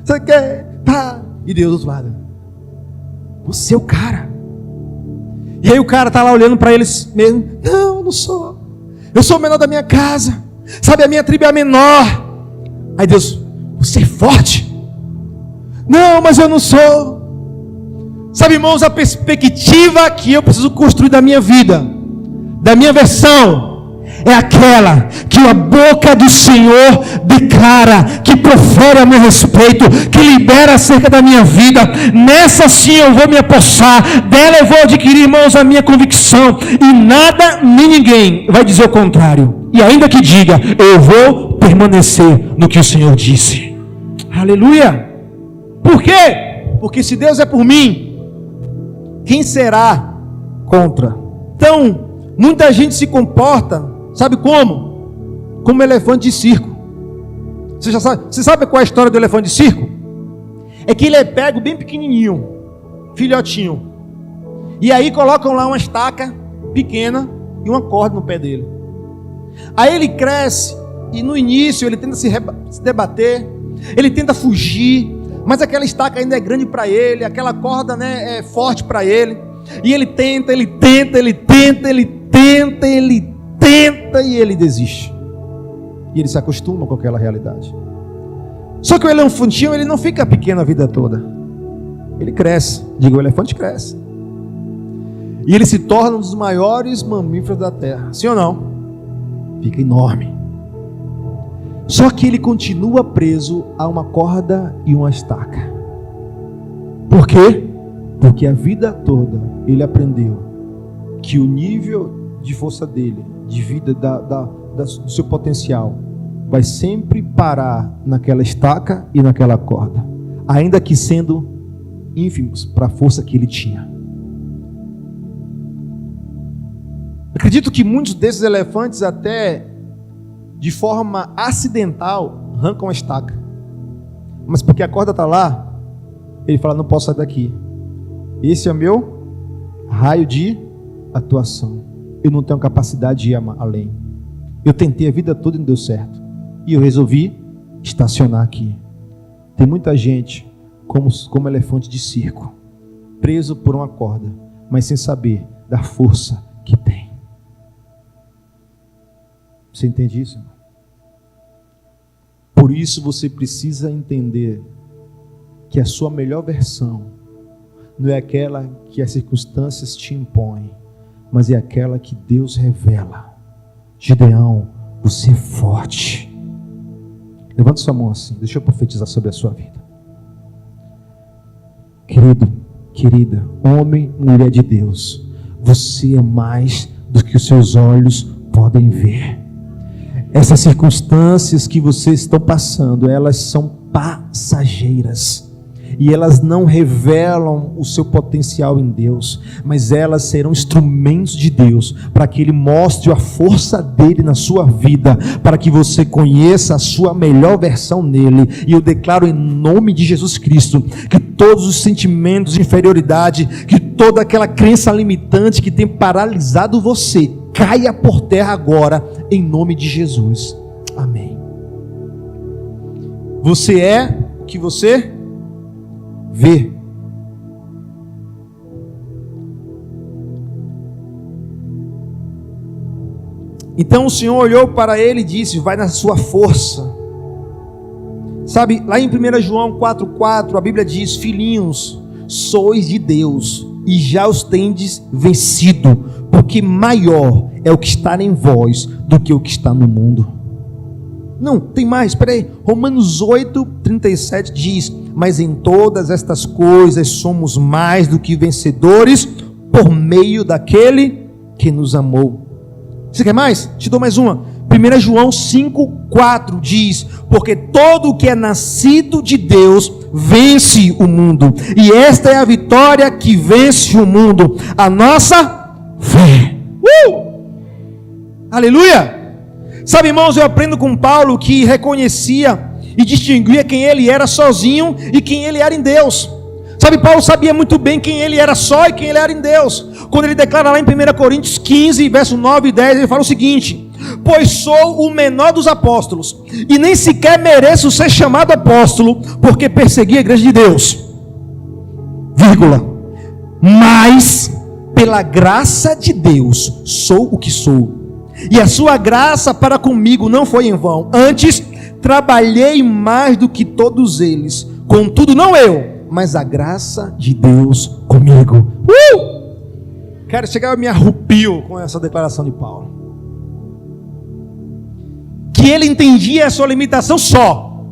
você quer? Pá. E Deus do outro lado. Você é o cara. E aí o cara tá lá olhando para eles mesmo. Não, eu não sou. Eu sou o menor da minha casa. Sabe, a minha tribo é a menor. Aí Deus, você é forte? Não, mas eu não sou. Sabe, irmãos, a perspectiva que eu preciso construir da minha vida, da minha versão, é aquela que a boca do Senhor declara, que profere a meu respeito, que libera acerca da minha vida. Nessa sim eu vou me apossar, dela eu vou adquirir, irmãos, a minha convicção, e nada nem ninguém vai dizer o contrário. E ainda que diga, eu vou permanecer no que o Senhor disse. Aleluia! Por quê? Porque se Deus é por mim, quem será contra? Então, muita gente se comporta, sabe como? Como elefante de circo. Você sabe qual é a história do elefante de circo? É que ele é pego bem pequenininho, filhotinho, e aí colocam lá uma estaca pequena e uma corda no pé dele. Aí ele cresce, e no início ele tenta se debater, ele tenta fugir, mas aquela estaca ainda é grande para ele, aquela corda, né, é forte para ele, e ele tenta, e ele desiste, e ele se acostuma com aquela realidade. Só que o elefantinho, ele não fica pequeno a vida toda, ele cresce, o elefante cresce, e ele se torna um dos maiores mamíferos da terra, sim ou não? Fica enorme. Só que ele continua preso a uma corda e uma estaca. Por quê? Porque a vida toda ele aprendeu que o nível de força dele, de vida, do seu potencial, vai sempre parar naquela estaca e naquela corda, ainda que sendo ínfimos para a força que ele tinha. Acredito que muitos desses elefantes, até de forma acidental, arrancam a estaca, mas porque a corda está lá, ele fala, não posso sair daqui, esse é o meu raio de atuação, eu não tenho capacidade de ir além, eu tentei a vida toda e não deu certo, e eu resolvi estacionar aqui. Tem muita gente como elefante de circo, preso por uma corda, mas sem saber da força que tem. Você entende isso, irmão? Por isso você precisa entender que a sua melhor versão não é aquela que as circunstâncias te impõem, mas é aquela que Deus revela. Gideão, você é forte. Levanta sua mão assim, deixa eu profetizar sobre a sua vida. Querido, querida, homem, mulher de Deus, você é mais do que os seus olhos podem ver. Essas circunstâncias que vocês estão passando, elas são passageiras, e elas não revelam o seu potencial em Deus, mas elas serão instrumentos de Deus, para que Ele mostre a força dEle na sua vida, para que você conheça a sua melhor versão nele. E eu declaro em nome de Jesus Cristo, que todos os sentimentos de inferioridade, que toda aquela crença limitante que tem paralisado você, caia por terra agora, em nome de Jesus. Amém. Você é o que você vê. Então o Senhor olhou para ele e disse, vai na sua força. Sabe, lá em 1 João 4,4, a Bíblia diz, filhinhos, sois de Deus, e já os tendes vencido, porque maior é o que está em vós do que o que está no mundo. Não, tem mais, espera aí. Romanos 8,37 diz, mas em todas estas coisas somos mais do que vencedores por meio daquele que nos amou. Você quer mais? Te dou mais uma. 1 João 5,4 diz, porque todo o que é nascido de Deus vence o mundo, e esta é a vitória que vence o mundo, a nossa fé. Aleluia! Sabe, irmãos, eu aprendo com Paulo, que reconhecia e distinguia quem ele era sozinho e quem ele era em Deus. Sabe, Paulo sabia muito bem quem ele era só e quem ele era em Deus. Quando ele declara lá em 1 Coríntios 15, verso 9 e 10, ele fala o seguinte: pois sou o menor dos apóstolos, e nem sequer mereço ser chamado apóstolo, porque persegui a igreja de Deus, vírgula, mas pela graça de Deus sou o que sou, e a sua graça para comigo não foi em vão, antes trabalhei mais do que todos eles, contudo não eu, mas a graça de Deus comigo. Cara, chegar, eu me arrepio com essa declaração de Paulo. Que ele entendia a sua limitação só,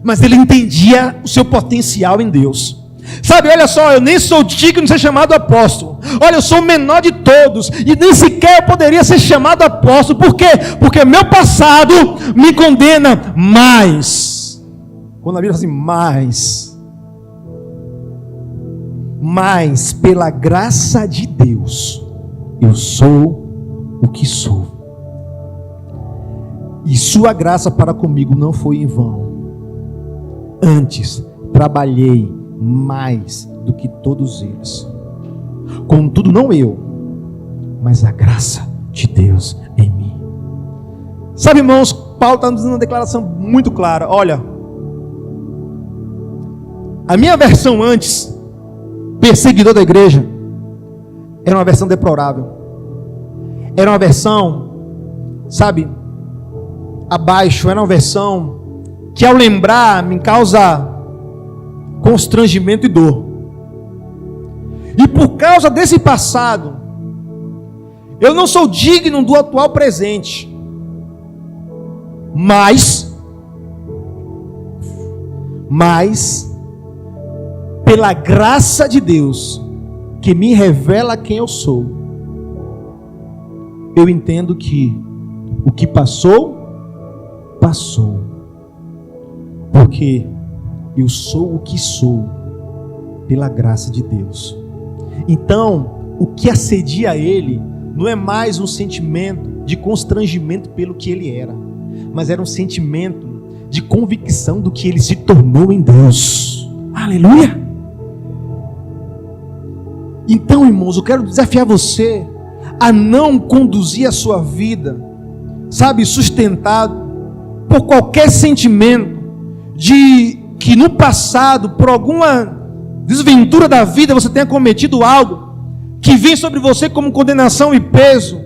mas ele entendia o seu potencial em Deus. Sabe, olha só, eu nem sou digno de ser chamado apóstolo. Olha, eu sou o menor de todos, e nem sequer eu poderia ser chamado apóstolo. Por quê? Porque meu passado me condena mais. Quando a Bíblia fala assim, mas pela graça de Deus eu sou o que sou, e sua graça para comigo não foi em vão, antes trabalhei mais do que todos eles, contudo não eu, mas a graça de Deus em mim. Sabe, irmãos, Paulo está nos dando uma declaração muito clara. Olha, a minha versão antes, perseguidor da igreja, era uma versão deplorável, era uma versão, sabe, abaixo, era uma versão que ao lembrar me causa constrangimento e dor. E por causa desse passado, eu não sou digno do atual presente, mas pela graça de Deus, que me revela quem eu sou, eu entendo que o que passou, passou, porque eu sou o que sou, pela graça de Deus. Então, o que assedia a ele, não é mais um sentimento de constrangimento pelo que ele era, mas era um sentimento de convicção do que ele se tornou em Deus. Aleluia! Então, irmãos, eu quero desafiar você a não conduzir a sua vida, sabe, sustentado por qualquer sentimento de que no passado, por alguma desventura da vida, você tenha cometido algo que vem sobre você como condenação e peso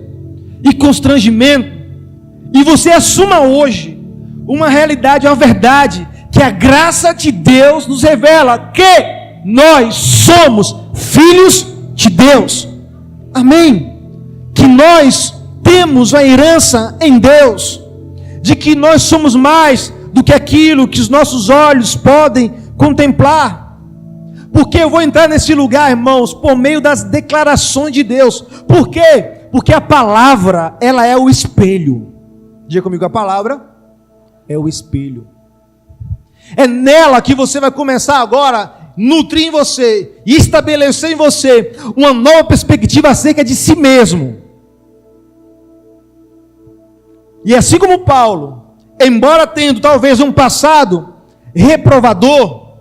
e constrangimento, e você assuma hoje uma realidade, uma verdade, que a graça de Deus nos revela que nós somos filhos de Deus. Amém? Que nós temos a herança em Deus, de que nós somos mais do que aquilo que os nossos olhos podem contemplar. Porque eu vou entrar nesse lugar, irmãos, por meio das declarações de Deus. Por quê? Porque a palavra, ela é o espelho. Diga comigo, a palavra é o espelho. É nela que você vai começar agora nutrir em você e estabelecer em você uma nova perspectiva acerca de si mesmo. E assim como Paulo, embora tendo talvez um passado reprovador,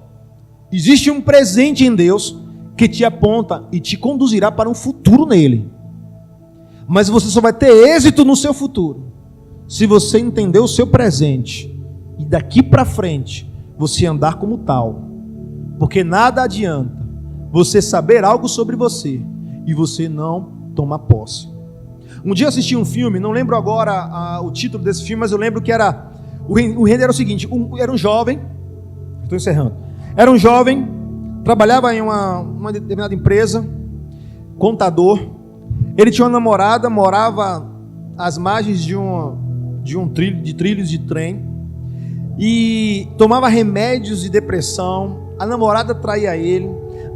existe um presente em Deus que te aponta e te conduzirá para um futuro nele. Mas você só vai ter êxito no seu futuro se você entender o seu presente e daqui para frente você andar como tal. Porque nada adianta você saber algo sobre você e você não tomar posse. Um dia eu assisti um filme, não lembro agora o título desse filme, mas eu lembro que era o enredo era o seguinte: era um jovem, estou encerrando, era um jovem, trabalhava em uma determinada empresa, contador. Ele tinha uma namorada, morava às margens de trilhos de trem e tomava remédios de depressão. A namorada traía ele.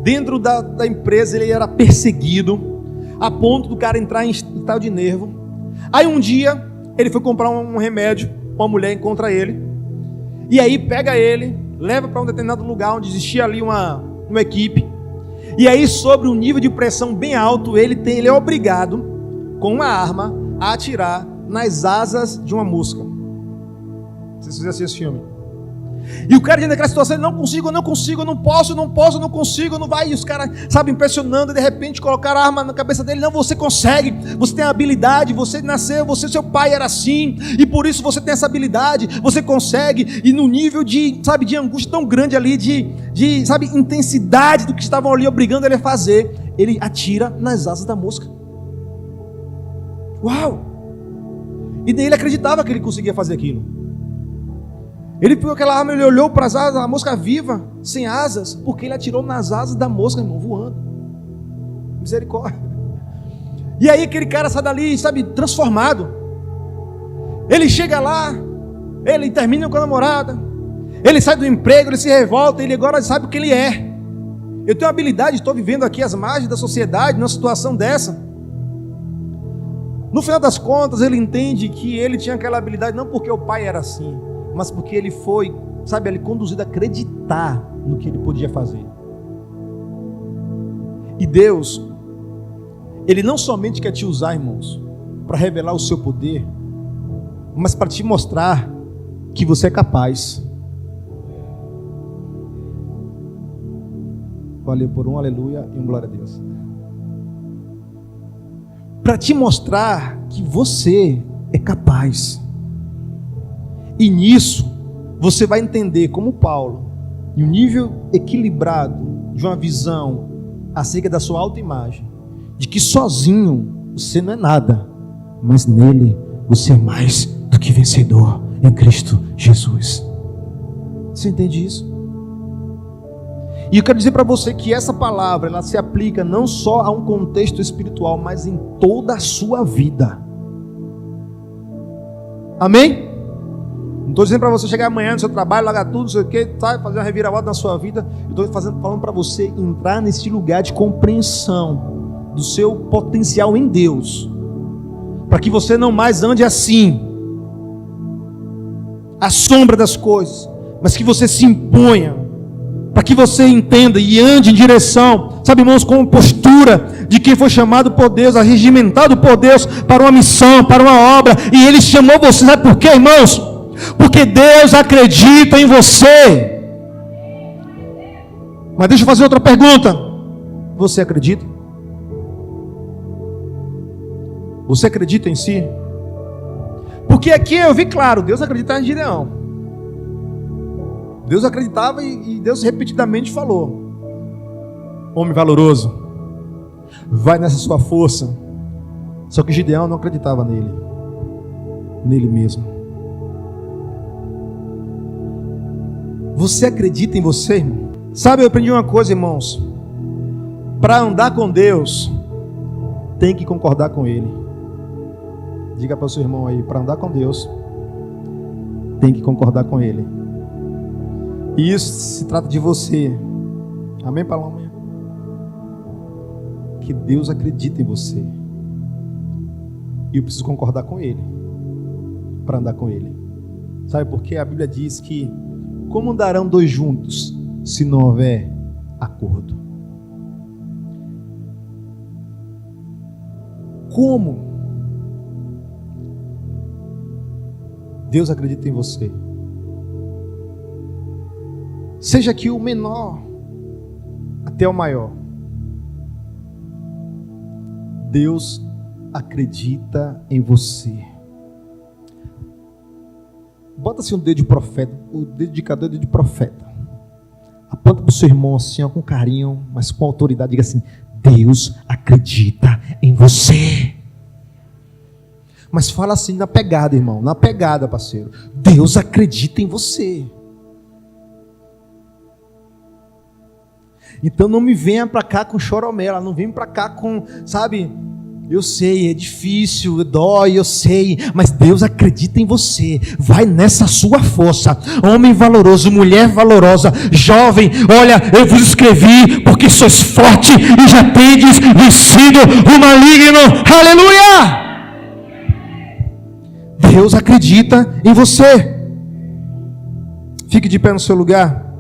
Dentro da empresa ele era perseguido a ponto do cara entrar em estado de nervo. Aí um dia ele foi comprar um remédio, uma mulher encontra ele e aí pega ele, leva para um determinado lugar onde existia ali uma equipe. E aí, sobre um nível de pressão bem alto, ele é obrigado com uma arma a atirar nas asas de uma mosca. Vocês fizeram esse filme? E o cara diante daquela situação, ele não consigo, eu não posso, não vai. E os caras, impressionando, e de repente colocaram a arma na cabeça dele. Não, você consegue, você tem a habilidade, você nasceu, seu pai era assim, e por isso você tem essa habilidade, você consegue. E no nível de angústia tão grande ali, de intensidade do que estavam ali obrigando ele a fazer, ele atira nas asas da mosca. Uau! E daí ele acreditava que ele conseguia fazer aquilo. Ele pegou aquela arma, ele olhou para as asas, a mosca viva, sem asas, porque ele atirou nas asas da mosca, irmão, voando. Misericórdia. E aí aquele cara sai dali, transformado. Ele chega lá, ele termina com a namorada, ele sai do emprego, ele se revolta, ele agora sabe o que ele é. Eu tenho habilidade, estou vivendo aqui às margens da sociedade, numa situação dessa. No final das contas, ele entende que ele tinha aquela habilidade, não porque o pai era assim, mas porque ele foi, ele conduzido a acreditar no que ele podia fazer. E Deus, Ele não somente quer te usar, irmãos, para revelar o seu poder, mas para te mostrar que você é capaz. Valeu por um aleluia e um glória a Deus. Para te mostrar que você é capaz. E nisso você vai entender, como Paulo, em um nível equilibrado de uma visão acerca da sua autoimagem, de que sozinho você não é nada, mas nele você é mais do que vencedor em Cristo Jesus. Você entende isso? E eu quero dizer para você que essa palavra, ela se aplica não só a um contexto espiritual, mas em toda a sua vida. Amém? Não estou dizendo para você chegar amanhã no seu trabalho, largar tudo, não sei o que, fazer uma reviravolta na sua vida. Eu estou falando para você entrar nesse lugar de compreensão do seu potencial em Deus, para que você não mais ande assim, à sombra das coisas, mas que você se imponha, para que você entenda e ande em direção, irmãos, com postura de quem foi chamado por Deus, arregimentado por Deus para uma missão, para uma obra. E Ele chamou você, sabe por quê, irmãos? Porque Deus acredita em você. Mas deixa eu fazer outra pergunta. Você acredita? Você acredita em si? Porque aqui eu vi claro, Deus acredita em Gideão. Deus acreditava e Deus repetidamente falou: homem valoroso, vai nessa sua força. Só que Gideão não acreditava nele mesmo. Você acredita em você, irmão? Sabe, eu aprendi uma coisa, irmãos: para andar com Deus, tem que concordar com Ele. Diga para o seu irmão aí: para andar com Deus, tem que concordar com Ele. E isso se trata de você. Amém, Paloma? Que Deus acredita em você. E eu preciso concordar com Ele para andar com Ele. Sabe por quê? A Bíblia diz que como andarão dois juntos se não houver acordo? Como? Deus acredita em você. Seja aqui o menor até o maior, Deus acredita em você. Bota-se um dedo de profeta, o dedo indicador é o dedo de profeta. Aponta para o seu irmão assim, com carinho, mas com autoridade. Diga assim: Deus acredita em você. Mas fala assim na pegada, irmão, na pegada, parceiro. Deus acredita em você. Então não me venha para cá com choromela, não vem para cá com, eu sei, é difícil, dói, eu sei, mas Deus acredita em você. Vai nessa sua força, homem valoroso, mulher valorosa, jovem. Olha, eu vos escrevi porque sois forte e já tendes vencido o maligno. Aleluia! Deus acredita em você. Fique de pé no seu lugar.